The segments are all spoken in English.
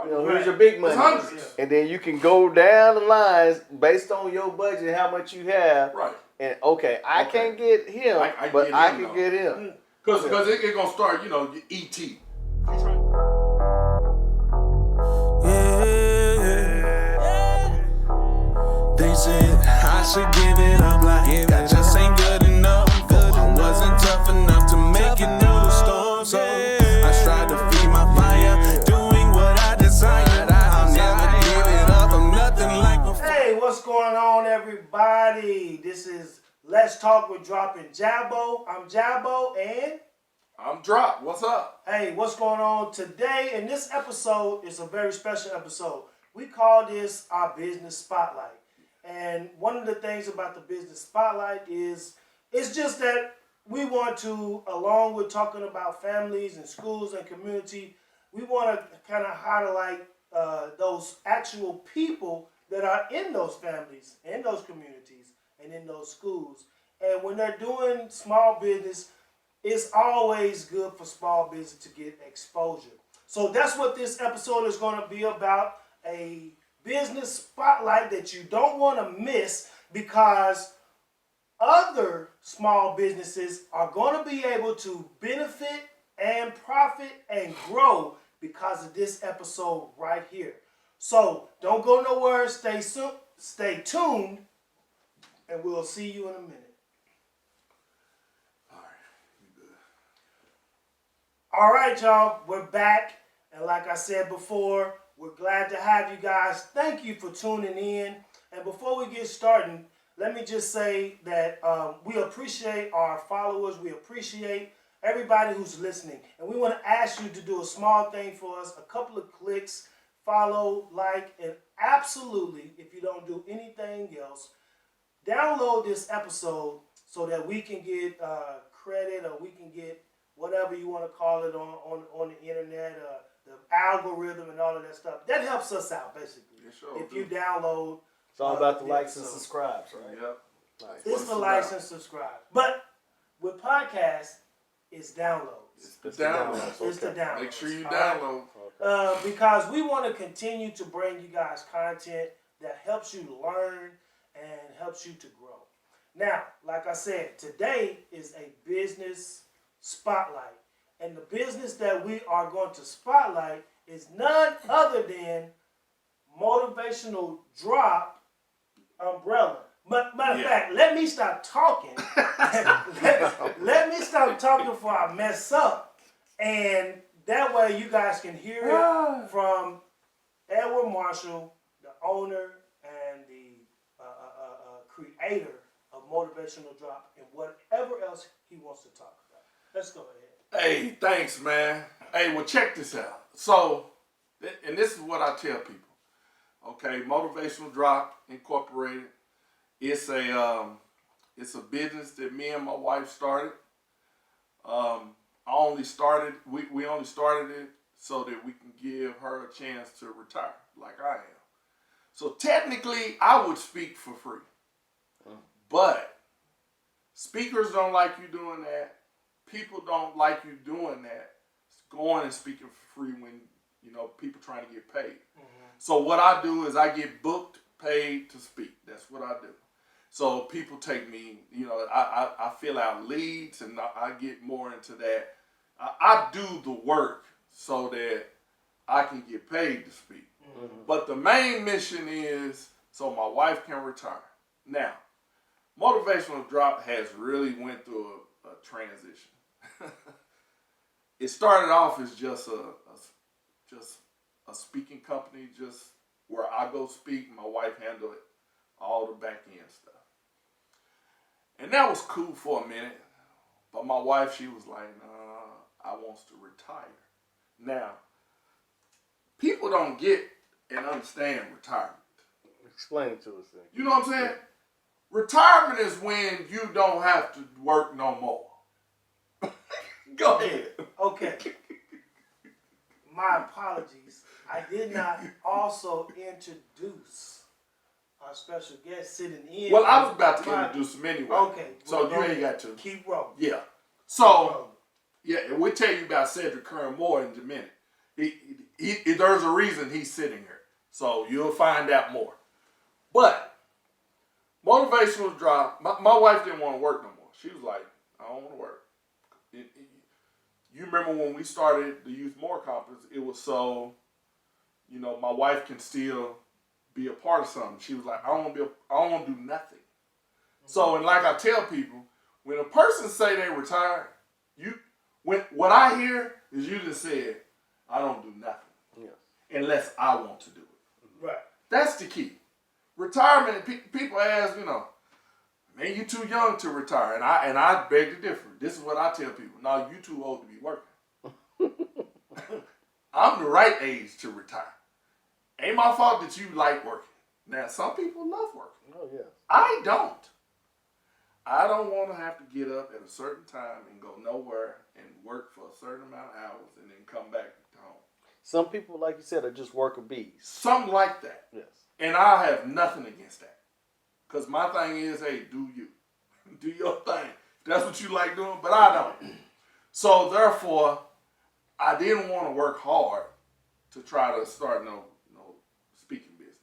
Right. You know, here's your big money. And then you can go down the lines based on your budget, how much you have. Right. And I can't get him, but I can get him. Because it's going to start, your E.T. They said I should give it up, like that just ain't good enough. I wasn't tough enough to make it through the storm, so I tried to feed my fire, doing what I desired. I'll never give it up, I'm nothing like before. Hey, what's going on, everybody? This is Let's Talk with Drop and Jabbo. I'm Jabbo and I'm Drop. What's up? Hey, what's going on today? In this episode, it's a very special episode. We call this our business spotlight. And one of the things about the business spotlight is it's just that we want to, along with talking about families and schools and community, we want to kind of highlight those actual people that are in those families, in those communities, and in those schools. And when they're doing small business, it's always good for small business to get exposure. So that's what this episode is going to be about, a business spotlight that you don't want to miss, because other small businesses are going to be able to benefit and profit and grow because of this episode right here. So don't go nowhere, stay tuned, and we'll see you in a minute. All right, y'all, we're back, and like I said before, we're glad to have you guys. Thank you for tuning in. And before we get started, let me just say that we appreciate our followers. We appreciate everybody who's listening. And we want to ask you to do a small thing for us, a couple of clicks, follow, like, and absolutely, if you don't do anything else, download this episode so that we can get credit, or we can get whatever you want to call it on the internet, the algorithm and all of that stuff. That helps us out, basically. If you download. It's all about the likes and subscribes, right? Yep. It's the likes and subscribe. But with podcasts, it's downloads. It's the downloads. It's the downloads. Make sure you download. Because we want to continue to bring you guys content that helps you learn and helps you to grow. Now, like I said, today is a business spotlight. And the business that we are going to spotlight is none other than Motivational Drop umbrella. Matter of fact, let me stop talking. let me stop talking before I mess up. And that way you guys can hear it from Edward Marshall, the owner and the creator of Motivational Drop, and whatever else he wants to talk about. Let's go ahead. Hey, thanks, man. Hey, well, check this out. So, and this is what I tell people. Okay, Motivational Drop Incorporated. It's a business that me and my wife started. We only started it so that we can give her a chance to retire, like I am. So technically, I would speak for free, but speakers don't like you doing that. People don't like you doing that. Going and speaking for free when people trying to get paid. So what I do is I get booked, paid to speak. That's what I do. So people take me, I fill out leads, and I get more into that. I do the work so that I can get paid to speak. But the main mission is so my wife can retire. Now, Motivational Drop has really went through a transition. It started off as just a speaking company, just where I go speak. My wife handled it, all the back end stuff. And that was cool for a minute. But my wife, she was like, nah, I wants to retire. Now, people don't get and understand retirement. Explain it to us then. You know what I'm saying? Retirement is when you don't have to work no more. Go ahead. Okay. My apologies. I did not also introduce our special guest sitting in. Well, I was about to introduce him anyway. Okay. So you ain't got to. Keep rolling. Yeah. So, yeah, and we'll tell you about Cedric Kern more in a minute. there's a reason he's sitting here. So you'll find out more. But Motivational Drop, my wife didn't want to work no more. She was like, I don't want to work. You remember when we started the Youth More Conference, it was so, my wife can still be a part of something. She was like, I don't want to do nothing. So, and like I tell people, when a person say they retired, what I hear is you just said, I don't do nothing. Yes. Unless I want to do it. Right. That's the key. Retirement, people ask, man, you too young to retire. And I beg to differ. This is what I tell people. No, you too old to be working. I'm the right age to retire. Ain't my fault that you like working. Now, some people love working. Oh, yeah. I don't. I don't want to have to get up at a certain time and go nowhere and work for a certain amount of hours and then come back to home. Some people, like you said, are just worker bees. Something like that. Yes. And I have nothing against that. Because my thing is, hey, do you. Do your thing. That's what you like doing, but I don't. So therefore, I didn't want to work hard to try to start no speaking business.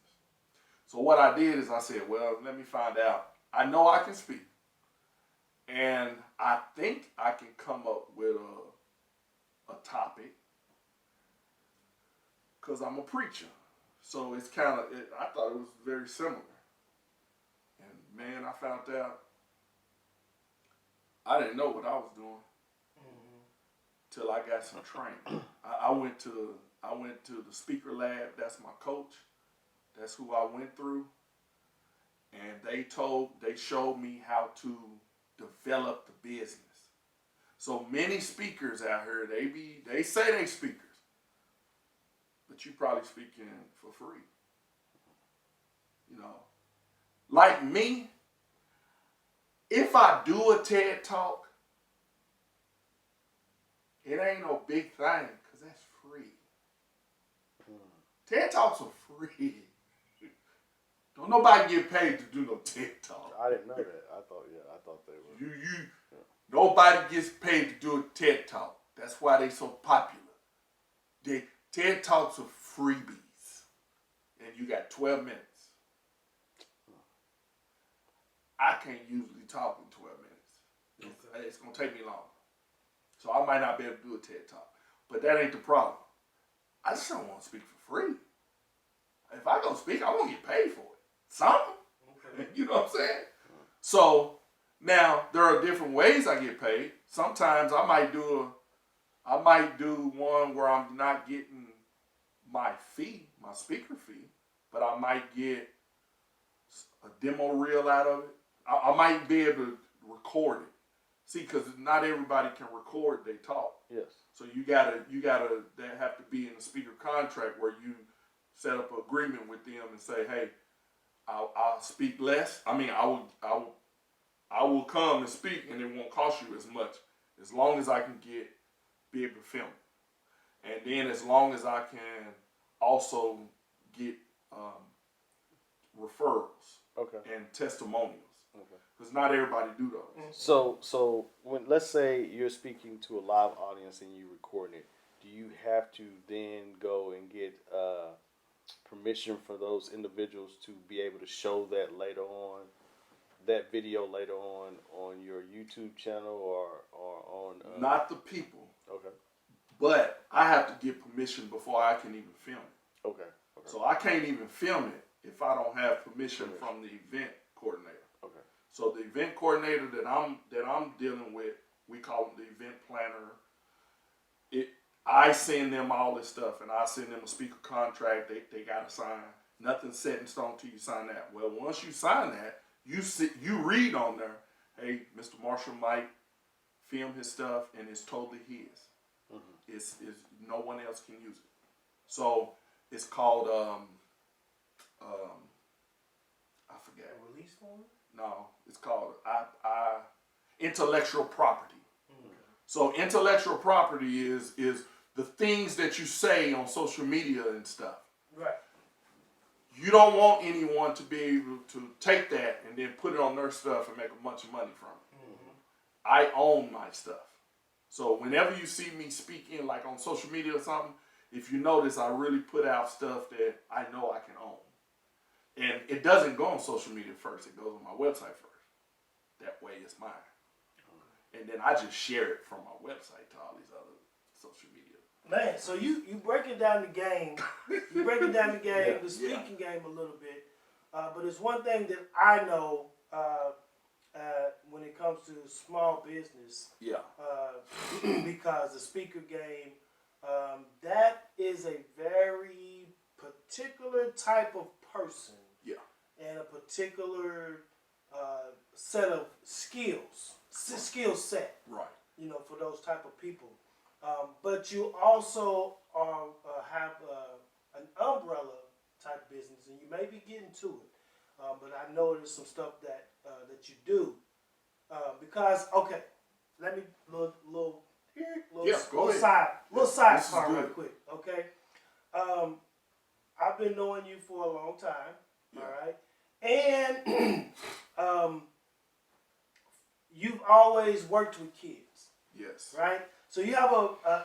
So what I did is I said, well, let me find out. I know I can speak. And I think I can come up with a topic because I'm a preacher. So it's kind of, I thought it was very similar. And man, I found out I didn't know what I was doing till I got some training. I went to the speaker lab. That's my coach. That's who I went through. And they showed me how to develop the business. So many speakers out here, they say they speakers, but you probably speaking for free. Like me, if I do a TED Talk, it ain't no big thing because that's free. TED Talks are free. Don't nobody get paid to do no TED Talk. I didn't know that. I thought they were. Nobody gets paid to do a TED Talk. That's why they so popular. TED Talks are freebies. And you got 12 minutes. I can't usually talk in 12 minutes. It's going to take me longer. So I might not be able to do a TED Talk. But that ain't the problem. I just don't want to speak for free. If I go speak, I want to get paid for it. Something. Okay. You know what I'm saying? So now there are different ways I get paid. Sometimes I might do one where I'm not getting my fee, my speaker fee, but I might get a demo reel out of it. I might be able to record it. See, because not everybody can record their talk. Yes. So you gotta they have to be in a speaker contract where you set up an agreement with them and say, hey, I'll speak less. I mean, I will come and speak and it won't cost you as much as long as I can be able to film it. And then as long as I can also get referrals and testimonials. Because not everybody do those. So when, let's say you're speaking to a live audience and you record it, do you have to then go and get permission for those individuals to be able to show that later on, that video later on your YouTube channel or on? Not the people. Okay. But I have to get permission before I can even film it. Okay. So I can't even film it if I don't have permission from the event coordinator. Okay. So the event coordinator that I'm dealing with, we call him the event planner. I send them all this stuff, and I send them a speaker contract. They got to sign. Nothing's set in stone till you sign that. Well, once you sign that, you read on there, hey, Mr. Marshall might film his stuff, and it's totally his. Mm-hmm. It's no one else can use it. So it's called I forget. A release form? No, it's called intellectual property. Mm-hmm. So intellectual property is the things that you say on social media and stuff. Right. You don't want anyone to be able to take that and then put it on their stuff and make a bunch of money from it. Mm-hmm. I own my stuff. So whenever you see me speaking, like on social media or something, if you notice, I really put out stuff that I know I can own. And it doesn't go on social media first. It goes on my website first. That way it's mine. And then I just share it from my website to all these other social media. Man, so you breaking down the game. You breaking down the game, the speaking game a little bit. But it's one thing that I know when it comes to small business. Yeah. Because the speaker game, that is a very particular type of person. Yeah. And a particular set of skills, skill set. Right. You know, for those type of people. But you also have an umbrella type business, and you may be getting to it. But I know there's some stuff that that you do. Because let me little side part real quick. Okay. I've been knowing you for a long time. Yeah. All right. And you've always worked with kids. Yes. Right? So you have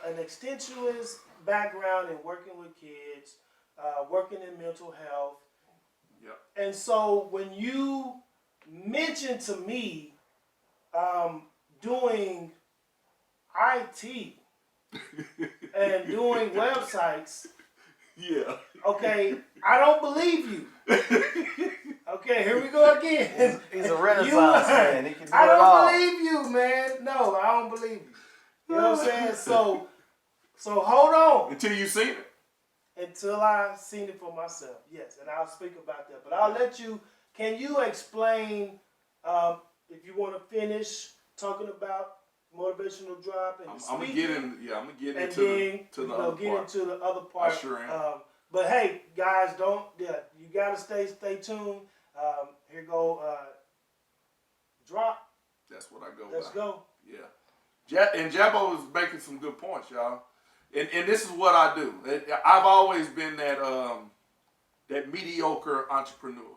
an extensive background in working with kids, working in mental health. Yep. And so when you mentioned to me doing IT and doing websites, yeah. Okay, I don't believe you. Okay, here we go again. He's a Renaissance man. He can do I it don't all. believe you, man. No, I don't believe you. You know what I'm saying? So hold on. Until you see it. Until I seen it for myself. Yes, and I'll speak about that. But I'll let you. Can you explain if you want to finish talking about Motivational Drop and I'm gonna get in. Yeah, I'm gonna get and into then the other part. get into the other part. I sure am. But hey, guys, don't. Yeah, you gotta stay tuned. Here go Drop. That's what I go. Let's by. go. Yeah. And Jabbo is making some good points, y'all. And this is what I do. I've always been that mediocre entrepreneur.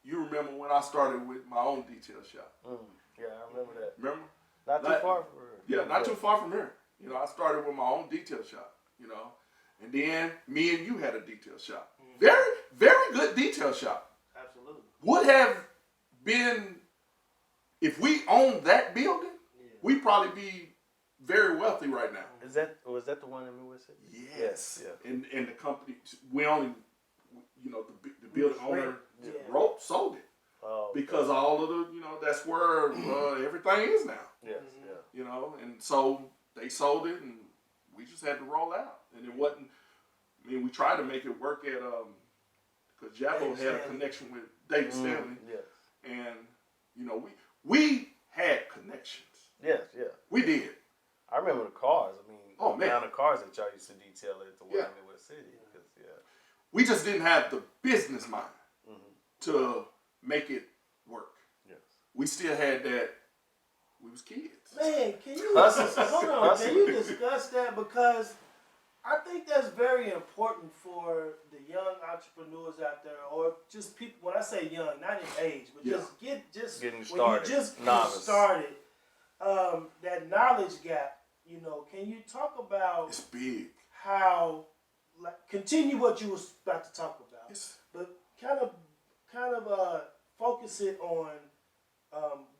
You remember when I started with my own detail shop? Yeah, I remember that. Remember? Not too far from here. Yeah, not too far from here. You know, I started with my own detail shop. You know, and then me and you had a detail shop. Very, very good detail shop. Absolutely. Would have been if we owned that building. We'd probably be very wealthy right now. Was that the one in Midwest City? Yes. Yeah. And the company, we only, the building owner sold it. Oh, because all of the, that's where everything is now. Yes, And so they sold it, and we just had to roll out. And it wasn't. I mean, we tried to make it work at because Jabbo had a connection with David Stanley. Yes. And we had connections. Yes, yeah. We did. I remember the cars. I mean, the amount of cars that y'all used to detail at the one in Midwest City. We just didn't have the business mind to make it work. Yes. We still had that. We was kids. Man, can you hold on? Can you discuss that? Because I think that's very important for the young entrepreneurs out there, or just people. When I say young, not in age, but just getting when started. you just Novice. started. That knowledge gap. Can you talk about? It's big. How, continue what you was about to talk about, Yes. but kind of focus it on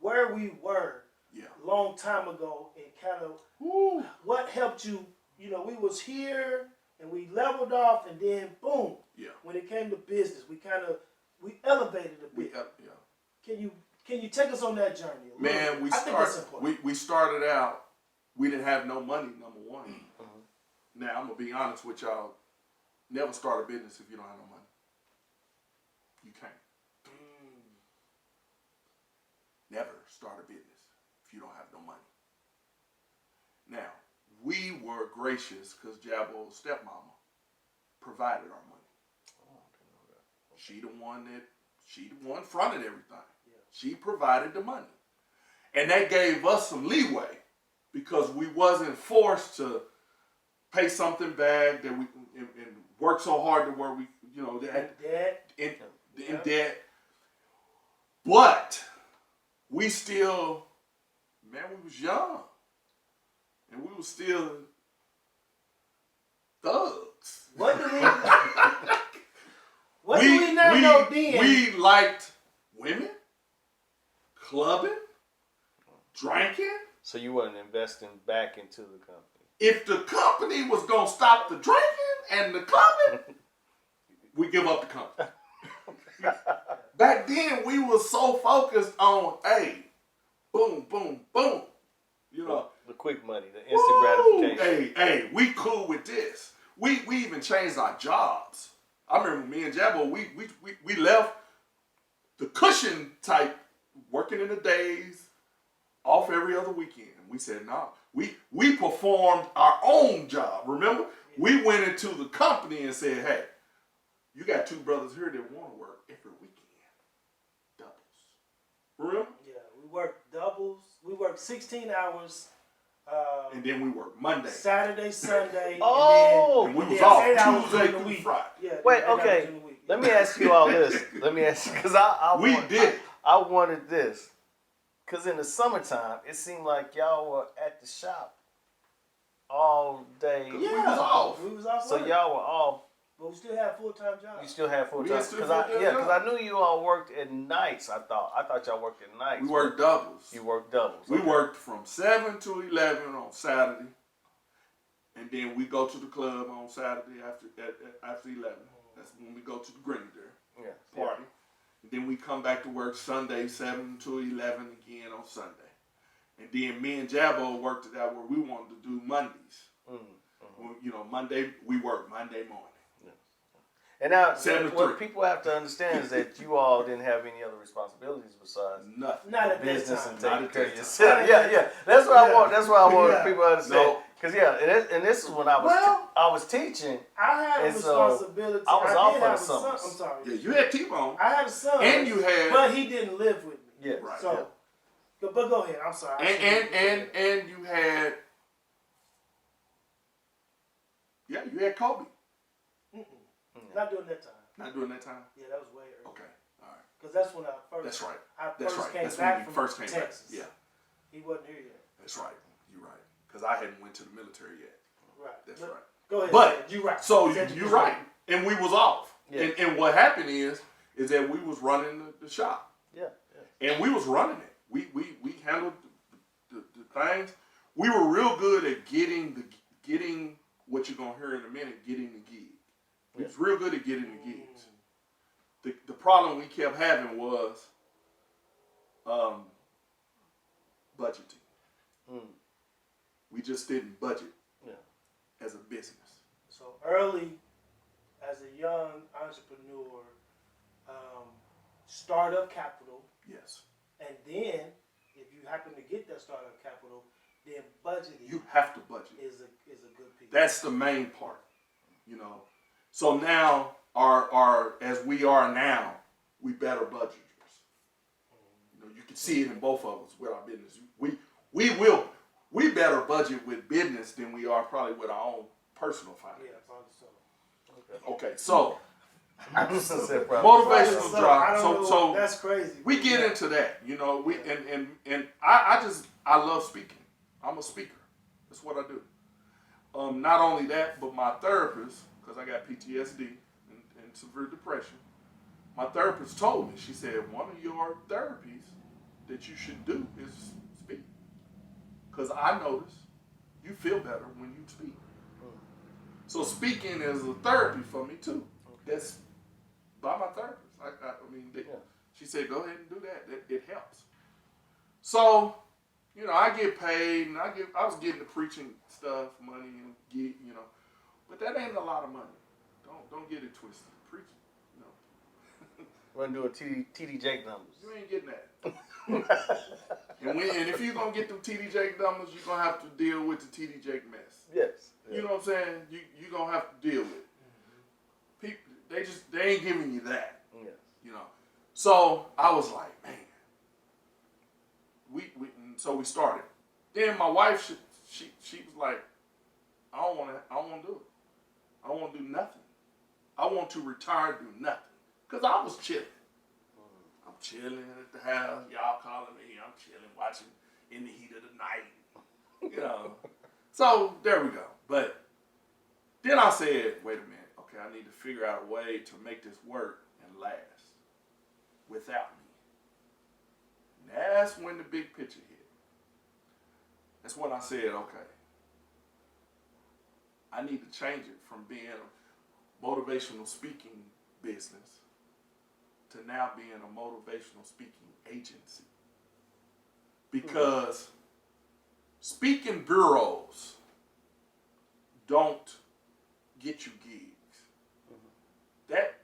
where we were a long time ago, and kind of what helped you. We was here and we leveled off, and then boom. Yeah. When it came to business, we elevated a bit. Can you take us on that journey? Man, we started out. We didn't have no money. Number one. Now I'm gonna be honest with y'all. Never start a business if you don't have no money. You can't. Never start a business if you don't have no money. Now, we were gracious because Jabbo's stepmama provided our money. Oh, I didn't know that. She the one fronted everything. Yeah. She provided the money. And that gave us some leeway because we wasn't forced to pay something back that we and work so hard to where we, in debt. But we still, we was young. And we was still thugs. What do we? What do we not know then? We liked women, clubbing, drinking. So you wasn't investing back into the company. If the company was gonna stop the drinking and the clubbing, we give up the company. Back then, we were so focused on, hey, boom, boom, boom. You know, The quick money, the instant gratification. Hey, we cool with this. We even changed our jobs. I remember me and Jabbo, we left the cushion type, working in the days, off every other weekend. We said, no, we performed our own job. Remember? We went into the company and said, hey, you got two brothers here that want to work every weekend. Doubles. Remember? Yeah, we worked doubles. We worked 16 hours. And then we worked Monday. Saturday, Sunday. Oh! And we was then off 8 hours Tuesday during the through week. Friday. Yeah, Wait, 8 hours okay. during the week. Let me ask you all this. Let me ask you, because I wanted this. Because in the summertime, it seemed like y'all were at the shop all day. We was off. We was off. So work. y'all were off. But we still had full-time You jobs. still had full We time. had still Because full-time jobs. I knew you all worked at nights. I thought y'all worked at nights. We worked doubles. You worked doubles. We Okay. worked from 7 to 11 on Saturday. And then we go to the club on Saturday after 11. That's when we go to the Green there. Yeah. Party. And then we come back to work Sunday, 7 to 11 again on Sunday. And then me and Jabbo worked it out where we wanted to do Mondays. Well, you know, Monday, we work Monday morning. And now, 7 to what 3. people have to understand is that you all didn't have any other responsibilities besides Nothing. Not at that business time. and Not taking at care that of time. yourself. Yeah. That's what I want. That's what I want Yeah. people to understand. No. Because and this is when I was teaching. I had a And so, responsibility. I was off did for have the a son. summers. I'm sorry. Yeah, you had T-Bone. I had a son. And you had... But he didn't live with me. Yeah. Right. So, but go ahead. I'm sorry. And you had... Yeah, you had Kobe. Not during that time. Not during that time? Yeah, that was way early. Okay. All right. Because that's when I first. That's right. I That's first right. came That's back when you from first came Texas. back. Yeah. He wasn't here yet. That's right. You're right. Because I hadn't went to the military yet. Right. That's But right. Go ahead. But you're right. So Said you're was right. And we was off. Yeah. And what happened is that we was running the shop. Yeah. And we was running it. We handled the things. We were real good at getting what you're gonna hear in a minute, getting the gig. We was real good at getting the gigs. The problem we kept having was budgeting. We just didn't budget as a business. So early, as a young entrepreneur, startup capital, Yes. and then if you happen to get that startup capital, then budgeting You have to budget. is a good piece. That's the main part, you know. So now, our as we are now, we better budgeters. You know, you can see it in both of us with our business. We better budget with business than we are probably with our own personal finance. Yeah, probably so. Okay, so I just said probably. motivational I drop. don't know, So that's crazy. we get into that, you know. We and I love speaking. I'm a speaker. That's what I do. Not only that, but my therapist, because I got PTSD and severe depression, my therapist told me, she said, one of your therapies that you should do is speak. Because I notice you feel better when you speak. So speaking is a therapy for me too. That's by my therapist. She said, go ahead and do that. It helps. So, you know, I get paid, and I was getting the preaching stuff, money, and get, you know, but that ain't a lot of money. Don't get it twisted. Preaching, you know, We're doing TD Jake numbers. you ain't getting that. and if you're gonna get them TD Jake numbers, you're gonna have to deal with the TD Jake mess. Yes. You know what I'm saying? You're gonna have to deal with it. People, they ain't giving you that. Yes. You know. So I was like, man. So we started. Then my wife, she was like, I don't want to do it. I don't want to do nothing. I want to retire and do nothing. Because I was chilling. I'm chilling at the house. Y'all calling me. I'm chilling, watching In the Heat of the Night. You know. So there we go. But Then I said, wait a minute, okay, I need to figure out a way to make this work and last without me. And that's when the big picture hit. That's when I said, okay, I need to change it from being a motivational speaking business to now being a motivational speaking agency. Because speaking bureaus don't get you gigs. That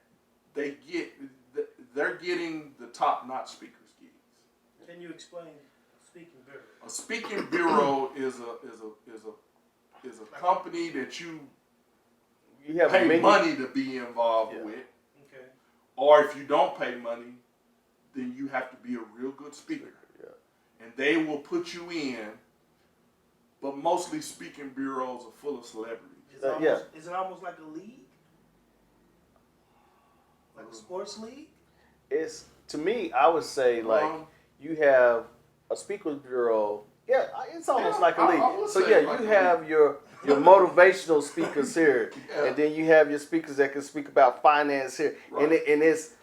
they're getting the top-notch speakers gigs. Can you explain speaking bureau? A speaking bureau is a company that you have pay money to be involved with. Okay. Or if you don't pay money, then you have to be a real good speaker. Yeah. And they will put you in, but mostly speaking bureaus are full of celebrities. Is it almost like a league? Like a sports league? It's, to me, I would say, like, you have a speakers bureau. Yeah, it's almost like a league. So yeah, you have your motivational speakers here, and then you have your speakers that can speak about finance here, and it's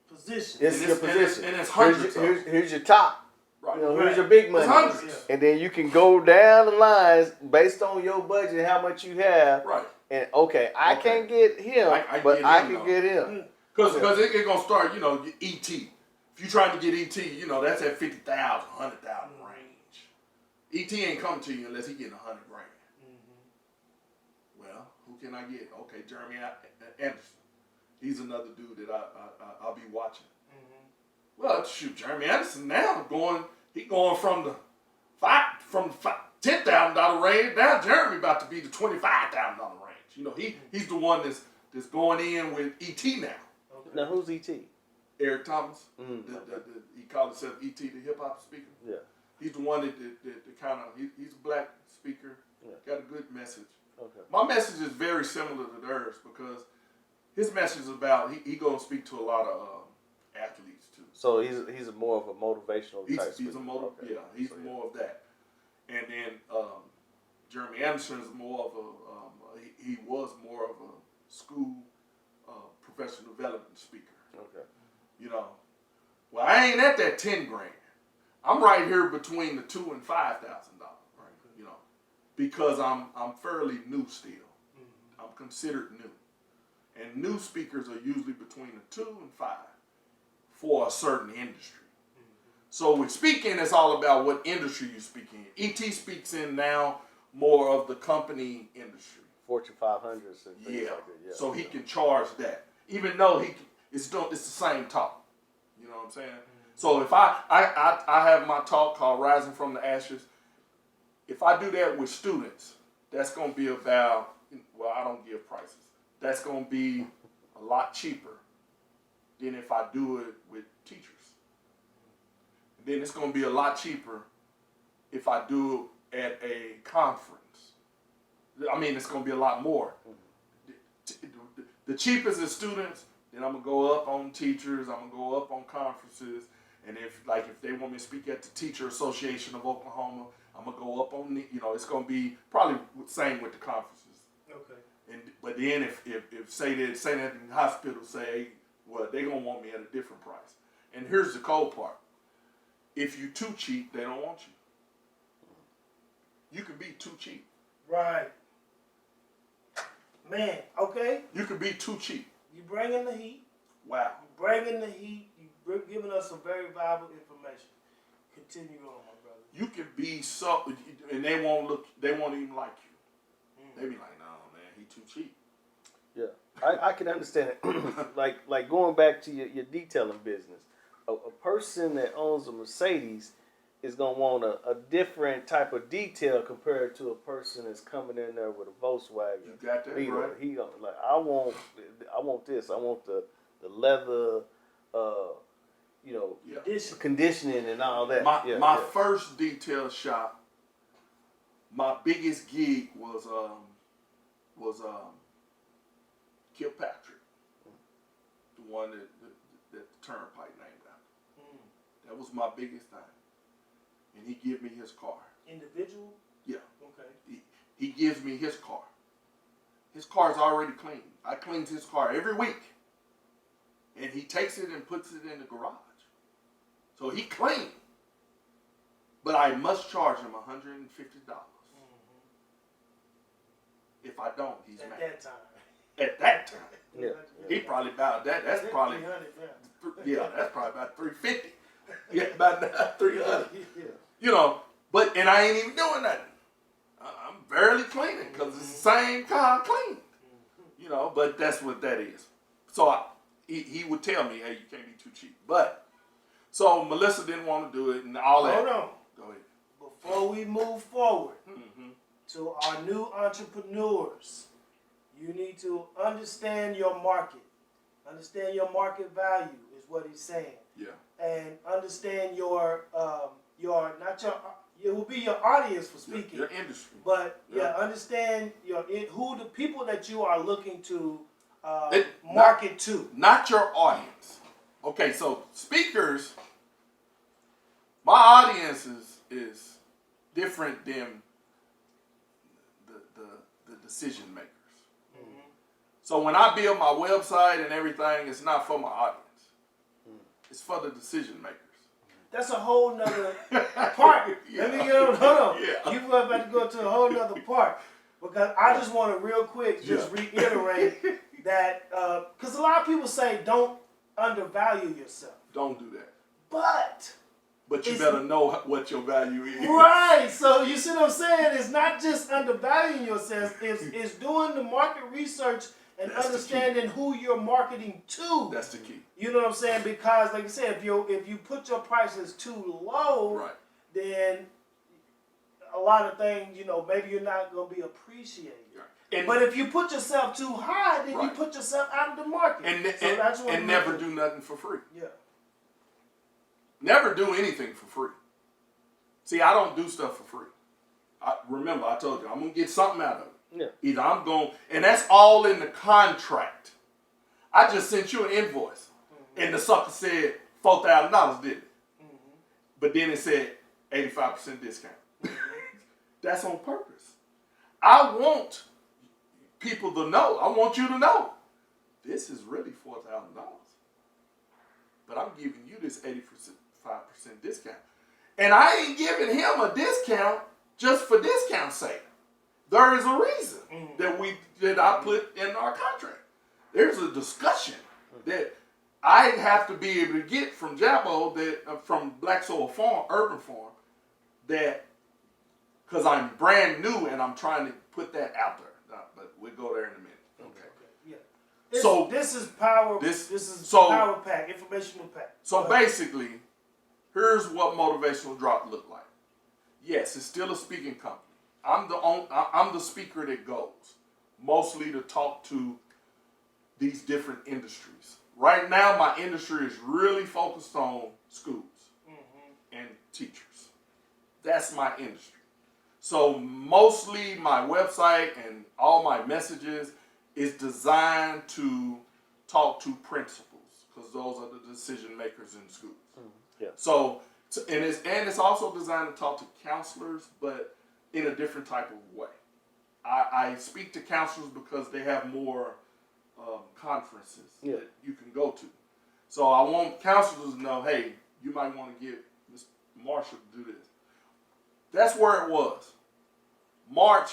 position. It's your position. And it's hundreds. Here's your top. Right. You know, here's your big money. Hundreds. And then you can go down the lines based on your budget and how much you have. Right. And I can't get him, but I can get him. Because it's going to start, ET. If you're trying to get ET, that's at 50,000, 100,000 range. ET ain't coming to you unless he getting 100 grand. Well, who can I get? Okay, Jeremy Anderson. He's another dude that I'll be watching. Well, shoot, Jeremy Anderson now going from the $10,000 range. Now Jeremy about to be the $25,000 range. He's the one that's going in with ET now. Okay. Now who's ET? Eric Thomas. He called himself ET, the hip hop speaker. Yeah. He's the one that kind of he's a black speaker. Yeah. Got a good message. Okay. My message is very similar to theirs because his message is about he gonna speak to a lot of athletes too. So he's more of a motivational type. He's more of that. And then Jeremy Anderson is more of a he was more of a school professional development speaker. Okay. Well, I ain't at that 10 grand. I'm right here between the $2,000 and $5,000, right? Because I'm fairly new still. I'm considered new. And new speakers are usually between the 2 and 5 for a certain industry. So with speaking, it's all about what industry you speak in. ET speaks in now more of the company industry. Fortune 500s and things like that. Yeah. So he can charge that, even though it's the same talk. You know what I'm saying? So if I have my talk called Rising from the Ashes, if I do that with students, that's going to be about, I don't give prices. That's going to be a lot cheaper than if I do it with teachers. Then it's going to be a lot cheaper if I do it at a conference. It's going to be a lot more. The cheapest is students, then I'm going to go up on teachers, I'm going to go up on conferences, and if they want me to speak at the Teacher Association of Oklahoma, I'm going to go up on it's going to be probably the same with the conferences. Okay. But then if say that St. Anthony Hospital say, well, they're going to want me at a different price. And here's the cold part. If you're too cheap, they don't want you. You can be too cheap. Right. Man, okay. You can be too cheap. You bringing the heat. Wow. You bringing the heat. You're giving us some very valuable information. Continue on, my brother. You can be so, and they won't even like you. They be like, no, man, he too cheap. Yeah, I can understand it. like going back to your detailing business, a person that owns a Mercedes is gonna want a different type of detail compared to a person that's coming in there with a Volkswagen. You got that right. He like, I want this. I want the leather, conditioning and all that. My first detail shop, my biggest gig was Kilpatrick, the one that the Turnpike named after. That was my biggest thing. And he give me his car. Individual? Yeah. Okay. He gives me his car. his car's already clean. I cleans his car every week. And he takes it and puts it in the garage. So he clean. But I must charge him $150. If I don't, he's mad. At that time. Yeah. He probably about that. That's probably 300, that's probably about $350. Yeah, about $300. yeah. You know, and I ain't even doing nothing. I'm barely cleaning because it's the same car I cleaned. You know, but that's what that is. So he would tell me, hey, you can't be too cheap. But so Melissa didn't want to do it and all that. Hold on. Go ahead. Before we move forward to our new entrepreneurs, you need to understand your market. Understand your market value is what he's saying. Yeah. And understand your it will be your audience for speaking. Your industry. But understand who the people that you are looking to market not, to. Not your audience. Okay, so speakers, my audience is different than the decision makers. So when I build my website and everything, it's not for my audience. It's for the decision makers. That's a whole nother part. Yeah. Let me get on. Hold on. Yeah. You're about to go to a whole nother part. Because I just want to real quick just reiterate that, because a lot of people say don't undervalue yourself. Don't do that. But you better know what your value is. right. So you see what I'm saying? It's not just undervaluing yourself. It's doing the market research and That's understanding who you're marketing to. That's the key. You know what I'm saying? Because like I said, if you put your prices too low, Right. then a lot of things, maybe you're not going to be appreciated. And, But if you put yourself too high, then you Right. put yourself out of the market. and never do nothing for free. Yeah. Never do anything for free. See, I don't do stuff for free. Remember, I told you, I'm going to get something out of it. Yeah. Either I'm going, and that's all in the contract. I just sent you an invoice, and the sucker said $4,000, didn't it? But then it said 85% discount. That's on purpose. I want people to know. I want you to know. This is really $4,000. But I'm giving you this 85% discount. And I ain't giving him a discount just for discount's sake. There is a reason that I put in our contract. There's a discussion that I have to be able to get from Jabbo, from Black Soul Farm, Urban Farm, that because I'm brand new and I'm trying to put that out there. But we'll go there in a minute. Okay. Yeah. So this is power. this- This is so- power pack, informational pack. So basically, here's what Motivational Drop looked like. Yes, it's still a speaking company. I'm the speaker that goes, mostly to talk to these different industries. Right now, my industry is really focused on schools and teachers. That's my industry. So mostly my website and all my messages is designed to talk to principals because those are the decision makers in schools. Yeah. So and it's also designed to talk to counselors, but in a different type of way. I speak to counselors because they have more conferences that you can go to. So I want counselors to know, hey, you might want to get Ms. Marshall to do this. That's where it was. March,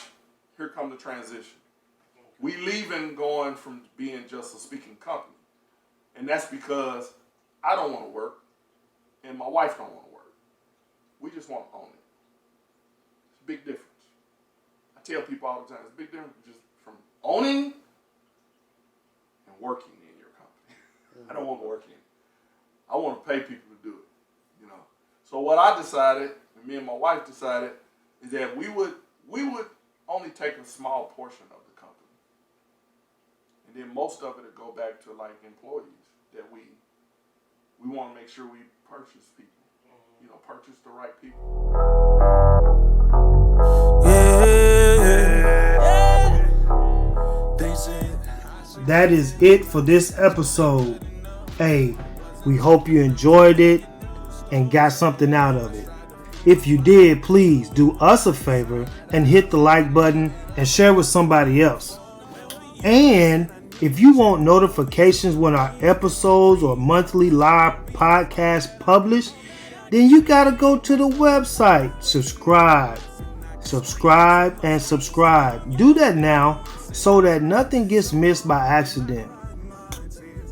here come the transition. We leaving going from being just a speaking company. And that's because I don't want to work and my wife don't want to work. We just want to own it. It's a big difference. I tell people all the time, it's a big difference just from owning and working in your company. I don't want to work in it. I want to pay people to do it. So what I decided, and me and my wife decided, is that we would only take a small portion of the company. And then most of it would go back to like employees that we want to make sure we purchase people. Purchase the right people. That is it for this episode. Hey, we hope you enjoyed it and got something out of it. If you did, please do us a favor and hit the like button and share with somebody else. And if you want notifications when our episodes or monthly live podcasts publish, then you gotta go to the website. Subscribe, and subscribe. Do that now so that nothing gets missed by accident.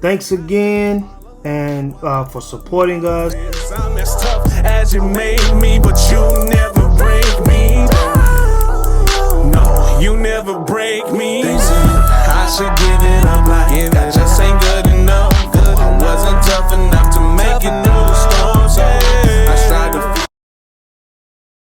Thanks again and for supporting us. I'm as tough as you made me, but you never break me down. No, you never break me. They say I should give it up like